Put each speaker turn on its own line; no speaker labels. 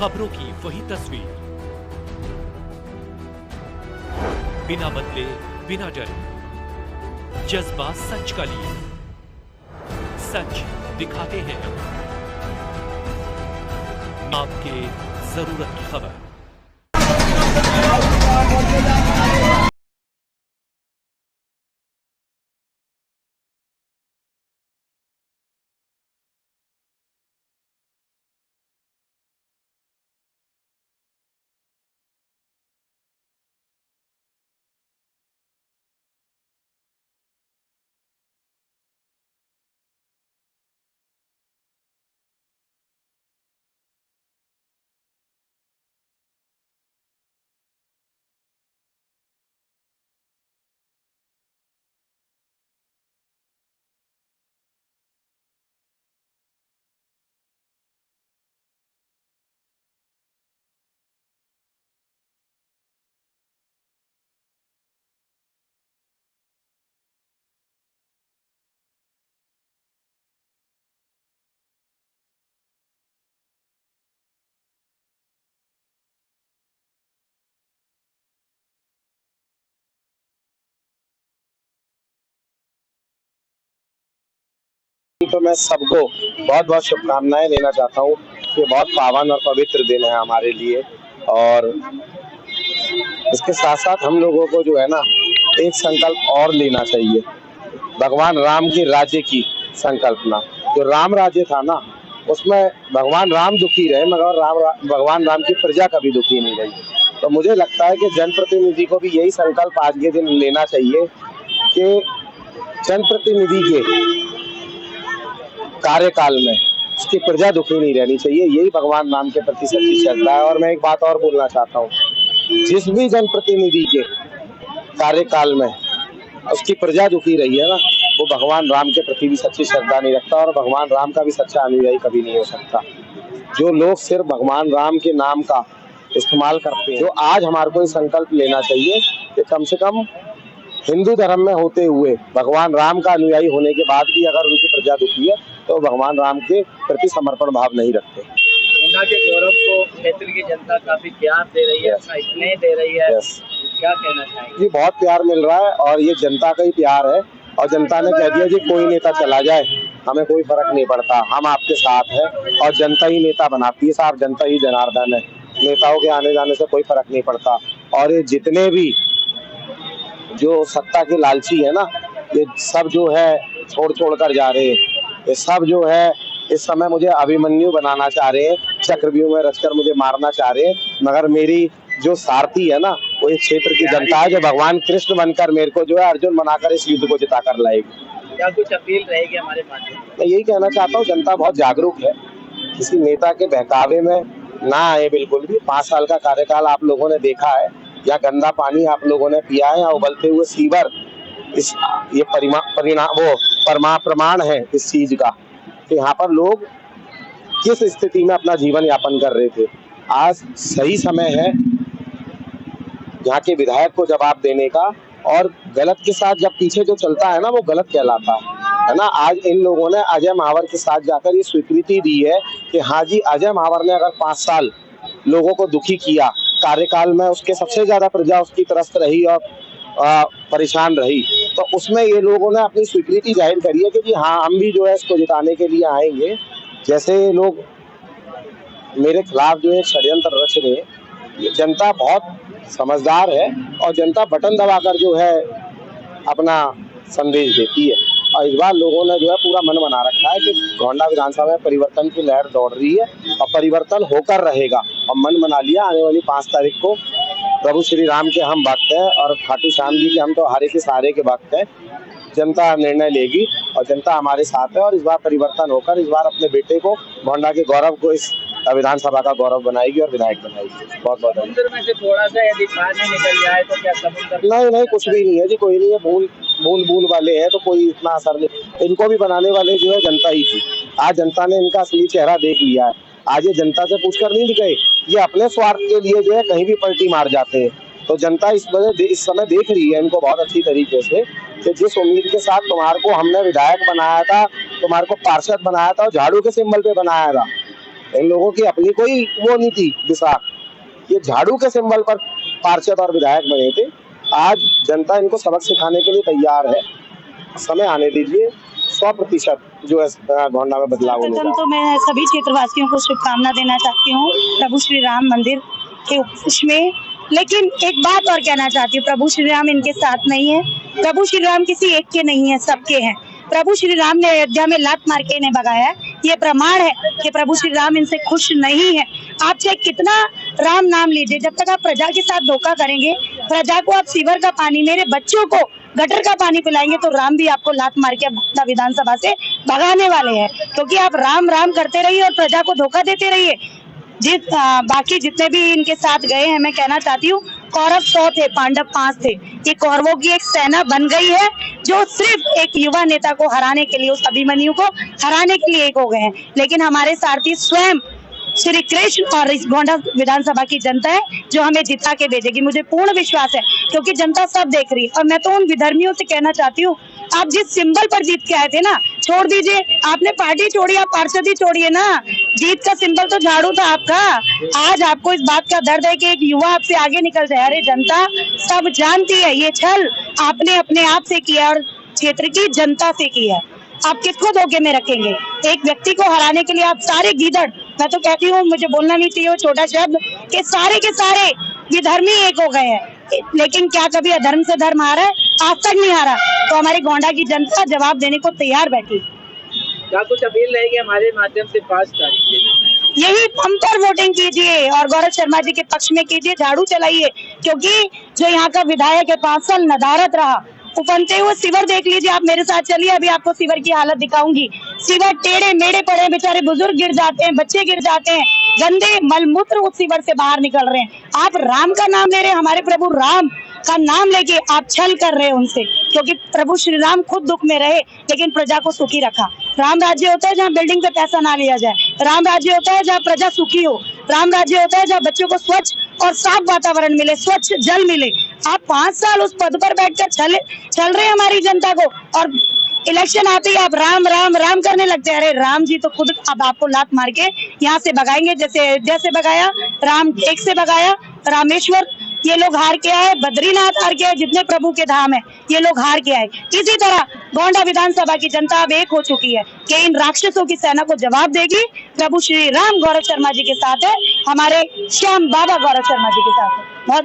खबरों की वही तस्वीर, बिना बदले बिना डरे, जज्बा सच का लिए, सच दिखाते हैं आपके जरूरत की खबर।
तो मैं सबको बहुत बहुत शुभकामनाएं देना चाहता हूँ कि बहुत पावन और पवित्र दिन है हमारे लिए। और इसके साथ साथ हम लोगों को जो है ना, एक संकल्प और लेना चाहिए, भगवान राम के राज्य की संकल्पना। जो राम राज्य था ना, उसमें भगवान राम दुखी रहे, मगर भगवान राम की प्रजा कभी दुखी नहीं रही। तो मुझे लगता है कि जनप्रतिनिधि को भी यही संकल्प आज के दिन लेना चाहिए कि जनप्रतिनिधि के कार्यकाल में उसकी प्रजा दुखी नहीं रहनी चाहिए। यही भगवान राम के प्रति सच्ची श्रद्धा है। और मैं एक बात और बोलना चाहता हूँ, जिस भी जनप्रतिनिधि के कार्यकाल में उसकी प्रजा दुखी रही है ना, वो भगवान राम के प्रति भी सच्ची श्रद्धा नहीं रखता और भगवान राम का भी सच्चा अनुयायी कभी नहीं हो सकता। जो लोग सिर्फ भगवान राम के नाम का इस्तेमाल करते हैं, जो आज हमारे को संकल्प लेना चाहिए कि कम से कम हिंदू धर्म में होते हुए भगवान राम का अनुयायी होने के बाद भी अगर उनकी प्रजा दुखी है तो भगवान राम के प्रति समर्पण भाव नहीं रखते।
गोंडा के गौरव को क्षेत्र की जनता काफी प्यार दे रही है, स्नेह दे रही है। क्या कहना चाहेंगे?
जी, बहुत प्यार मिल रहा है और ये जनता का ही प्यार है। और जनता ने कह दिया कि कोई नेता चला जाए, हमें कोई फर्क नहीं पड़ता, हम आपके साथ हैं और जनता ही नेता बनाती है साहब, जनता ही जनार्दन है। नेताओं के आने जाने से कोई फर्क नहीं पड़ता। और ये जितने भी जो सत्ता के लालची है ना, ये सब जो है छोड़ कर जा रहे हैं। ये सब जो है इस समय मुझे अभिमन्यु बनाना चाह रहे हैं, चक्रव्यूह में रचकर मुझे मारना चाह रहे हैं। मगर मेरी जो सारथी है ना, वो इस क्षेत्र की जनता है, जो भगवान कृष्ण बनकर मेरे को जो है अर्जुन बनाकर इस युद्ध को जिता कर लाएगी।
क्या कुछ अपील रहेगी हमारे माध्यम?
मैं यही कहना चाहता हूँ, जनता बहुत जागरूक है, किसी नेता के बहकावे में ना आए बिल्कुल भी। 5 साल का कार्यकाल आप लोगों ने देखा है, या गंदा पानी आप लोगों ने पिया है, या उबलते हुए सीवर। ये प्रमाण है इस चीज का कि यहाँ पर लोग किस स्थिति में अपना जीवन यापन कर रहे थे। आज सही समय है यहाँ के विधायक को जवाब देने का। और गलत के साथ जब पीछे जो चलता है ना, वो गलत कहलाता है ना। आज इन लोगों ने अजय महावर के साथ जाकर ये स्वीकृति दी है कि हाँ जी, अजय महावर ने अगर 5 साल लोगों को दुखी किया कार्यकाल में, उसके सबसे ज्यादा प्रजा उसकी त्रस्त रही और परेशान रही, तो उसमें ये लोगों ने अपनी स्वीकृति जाहिर करी है कि जी हाँ, हम भी जो है इसको जिताने के लिए आएंगे। जैसे ये लोग मेरे खिलाफ जो है षड्यंत्र रच रहे हैं, जनता बहुत समझदार है और जनता बटन दबाकर जो है अपना संदेश देती है। और इस बार लोगों ने जो है पूरा मन बना रखा है कि गोंडा विधानसभा में परिवर्तन की लहर दौड़ रही है और परिवर्तन होकर रहेगा। और मन बना लिया, आने वाली 5 तारीख को प्रभु श्री राम के हम भक्त हैं और खाटू श्याम जी के हम तो हारे के सहारे के भक्त हैं। जनता निर्णय लेगी और जनता हमारे साथ है और इस बार परिवर्तन होकर इस बार अपने बेटे को, गोंडा के गौरव को, इस विधानसभा का गौरव बनाएगी और विधायक बनाएगी। बहुत बहुत
समुद्र में से थोड़ा सा यदि पानी निकल जाए तो क्या समुद्र?
नहीं, कुछ भी नहीं है जी, कोई नहीं है। बूंद वाले हैं तो कोई इतना असर नहीं। इनको भी बनाने वाले जो है जनता ही थी। आज जनता ने इनका असली चेहरा देख लिया है। आज ये जनता से पूछकर नहीं गए, ये अपने स्वार्थ के लिए जो है कहीं भी पलटी मार जाते हैं। तो जनता इस समय देख रही है इनको बहुत अच्छी तरीके से कि जिस उम्मीद के साथ तुम्हारे को हमने विधायक बनाया था, तुम्हारे को पार्षद बनाया था और झाड़ू के सिंबल पे बनाया था, इन लोगों की अपनी कोई वो नहीं थी दिशा। ये झाड़ू के सिंबल पर पार्षद और विधायक बने थे। आज जनता इनको सबक सिखाने के लिए तैयार है। समय आने दीजिए, 100% जो है गोंडा में बदलाव होगा।
प्रथम तो मैं सभी क्षेत्रवासियों को शुभकामना देना चाहती हूँ प्रभु श्री राम मंदिर के उपलक्ष्य में। लेकिन एक बात और कहना चाहती हूँ, प्रभु श्री राम इनके साथ नहीं है। प्रभु श्री राम किसी एक के नहीं है, सबके हैं। प्रभु श्री राम ने अयोध्या में लात मार के इन्हें भगाया है। ये प्रमाण है कि प्रभु श्री राम इनसे खुश नहीं है। आप चाहे कितना राम नाम लीजिए, जब तक आप प्रजा के साथ धोखा करेंगे, प्रजा को आप सीवर का पानी, मेरे बच्चों को गटर का पानी पिलाएंगे, तो राम भी आपको लात मार के विधानसभा से भगाने वाले हैं। क्योंकि आप राम राम करते रहिए और प्रजा को धोखा देते रहिए। बाकी जितने भी इनके साथ गए हैं, मैं कहना चाहती हूँ, कौरव 100 थे, पांडव 5 थे। ये कौरवों की एक सेना बन गई है जो सिर्फ एक युवा नेता को हराने के लिए, उस अभिमन्यु को हराने के लिए एक हो गए हैं। लेकिन हमारे सारथी स्वयं श्री कृष्ण और इस गोंडा विधानसभा की जनता है जो हमें जिता के भेजेगी। मुझे पूर्ण विश्वास है, क्योंकि जनता सब देख रही है। और मैं तो उन विधर्मियों से कहना चाहती हूँ, आप जिस सिंबल पर जीत के आए थे ना, छोड़ दीजिए। आपने पार्टी छोड़ी, आप पार्षदी छोड़िए ना। जीत का सिंबल तो झाड़ू था आपका। आज आपको इस बात का दर्द है कि एक युवा आपसे आगे निकल जाए। अरे जनता सब जानती है, ये छल आपने अपने आप से किया और क्षेत्र की जनता से किया। आप किसको धोखे में रखेंगे? एक व्यक्ति को हराने के लिए आप सारे गीदड़, मैं तो कहती हूँ, मुझे बोलना नहीं चाहिए वो छोटा शब्द, कि सारे के सारे विधर्मी एक हो गए हैं। लेकिन क्या कभी अधर्म से धर्म हारा है? आज तक नहीं हारा। तो हमारी गोंडा की जनता जवाब देने को तैयार बैठी।
क्या कुछ अपील रहेगी हमारे माध्यम से 5 तारीख के?
यही हम पर वोटिंग कीजिए और गौरव शर्मा जी के पक्ष में कीजिए, झाड़ू चलाइए। क्योंकि जो यहाँ का विधायक है 5 साल नदारत रहा, उफनते हुए सिवर देख लीजिए। आप मेरे साथ चलिए, अभी आपको सिवर की हालत दिखाऊंगी। सिवर टेढ़े मेढ़े पड़े, बेचारे बुजुर्ग गिर जाते हैं, बच्चे गिर जाते हैं, गंदे मलमूत्र उस सिवर से बाहर निकल रहे हैं। आप राम का नाम ले रहे हैं, हमारे प्रभु राम का नाम लेके आप छल कर रहे हैं उनसे। क्योंकि प्रभु श्री राम खुद दुख में रहे लेकिन प्रजा को सुखी रखा। राम राज्य होता है जहाँ बिल्डिंग पे पैसा ना लिया जाए। राम राज्य होता है जहाँ प्रजा सुखी हो। राम राज्य होता है जहाँ बच्चों को स्वच्छ और साफ वातावरण मिले, स्वच्छ जल मिले। आप 5 साल उस पद पर बैठकर छल रहे हैं हमारी जनता को, और इलेक्शन आते ही आप राम राम राम करने लगते हैं। अरे राम जी तो खुद अब आपको लात मार के यहाँ से भगाएंगे, जैसे अयोध्या से भगाया, राम एक से भगाया, रामेश्वर ये लोग हार के आए, बद्रीनाथ हार के आए, जितने प्रभु के धाम है ये लोग हार के आए। इसी तरह गोंडा विधानसभा की जनता अब एक हो चुकी है कि इन राक्षसों की सेना को जवाब देगी। प्रभु श्री राम गौरव शर्मा जी के साथ है, हमारे श्याम बाबा गौरव शर्मा जी के साथ है। बहुत बहुत